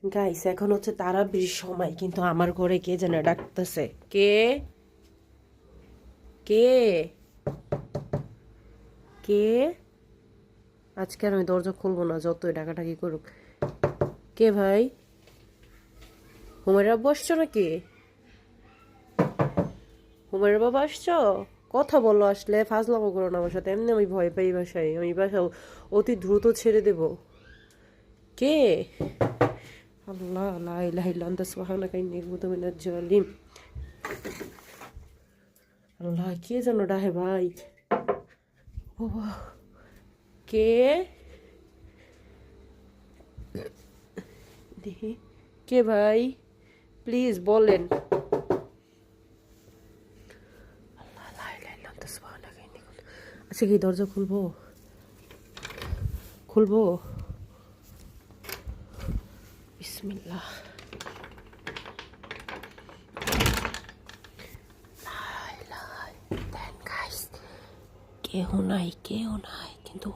Guys এখন হচ্ছে তারাবির সময়, কিন্তু আমার ঘরে কে যেন ডাকতেছে। কে কে কে আজকে আর আমি দরজা খুলবো না, যতই ডাকাডাকি করুক। কে ভাই? হুমায়রা বসছো নাকি? হুমায়রা বাবা আসছো? কথা বলো, আসলে ফাজলামো করো না আমার সাথে। এমনি আমি ভয় পাই বাসায়, আমি বাসা অতি দ্রুত ছেড়ে দেব। কে? আল্লাহ লা ইলাহা ইল্লা আনতা সুবহানাকা ইন্নী কুনতু মিনাজ জালিম। আল্লাহ, কে যেন ডাহে ভাই। বাবা, কে? দেখি কে ভাই, প্লিজ বলেন। আল্লাহ লা ইলাহা ইল্লা আনতা সুবহানাকা ইন্নী কুনতু। আচ্ছা, কি দরজা খুলবো? খুলবো? বিসমিল্লাহ। দেন গাইস, কেউ নাই, কেউ নাই, কিন্তু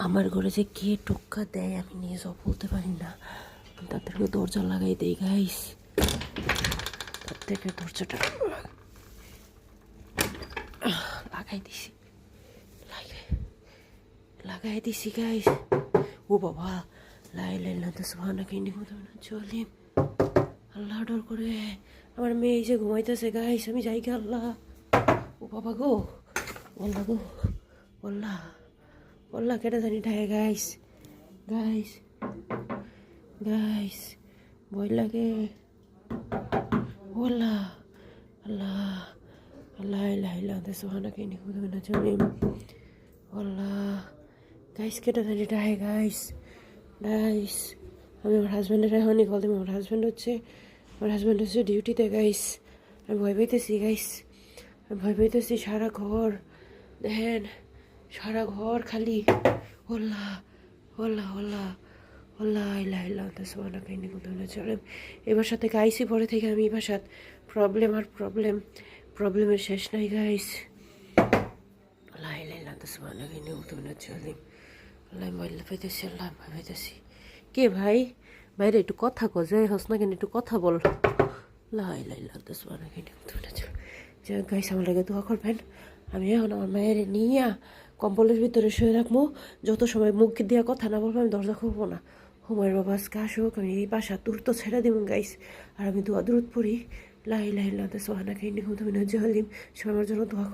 আমার ঘরে যে কে টোক্কা দেয় আমি নিজেও বলতে পারি না। তাদেরকে দরজা লাগাই দেই গাইস, তার থেকে দরজাটা লাগাই দিছি, লাগাই দিছি গাইস। ও বাবা, লা ইলাহা ইল্লা আনতা সুবহানাকা ইন্নী কুনতু মিনাজ জালিম। আল্লাহ ডর করে, আমার মেয়ে যে ঘুমাইতেছে গাইস, আমি যাই গে। আল্লাহ, ও বাবা গো, আল্লাহ গো, আল্লাহ, আল্লাহ, কেটে জানি ঠায় গাইস, গাইস, গাইস, ভয় লাগে। আল্লাহ, আল্লাহ, আল্লাহ ইলাহা ইল্লা আনতা সুবহানাকা ইন্নী কুনতু মিনাজ জালিম। আল্লাহ গাইস, কেটে জানি ঠায় গাইস, গাইস। আমি আমার হাজব্যান্ডের এখনই কল দিব। আমার হাজব্যান্ড হচ্ছে ডিউটিতে গাইস। আমি ভয় পাইতেছি গাইস, আমি ভয় পাইতেছি। সারা ঘর দেখেন, সারা ঘর খালি। ওল্লাহ, ওল্লাহ, ওল্লাহ, ওল্লাহ ইলাহা ইল্লা আনতা সুবহানাকা ইন্নী কুনতু মিনাজ জালিম। এবার সাথে গাইসি পরে থেকে আমি এবার সাথে প্রবলেম আর প্রবলেম, প্রবলেমের শেষ নাই গাইস। লা ইলাহা ইল্লা আনতা সুবহানাকা ইন্নী কুনতু মিনাজ জালিম। আল্লাহ, আমি ভয় পাইতেছি, আল্লাহ ভয় পাইতেছি। কে ভাই? বাইরে একটু কথা কো, যে হস না কেন, একটু কথা বল। লা ইলাহা ইল্লা আনতা সুবহানাকা ইন্নী কুনতু মিনাজ জালিম। যে গাইস, আমার লাগে দোয়া করবেন। আমি এখন আমার মায়ের নিয়ে কম্বলের ভিতরে শুয়ে রাখবো। যত সময় মুখ দিয়া কথা না বলবো আমি দরজা খুলবো না। হুমায়ের বাবা আজকে আসুক, আমি এই বাসা দ্রুত ছেড়ে দিব গাইস। আর আমি দোয়া দ্রুত পড়ি, লা ইলাহা ইল্লা আনতা সুবহানাকা ইন্নী কুনতু মিনাজ জালিম। সবাই আমার জন্য দোয়া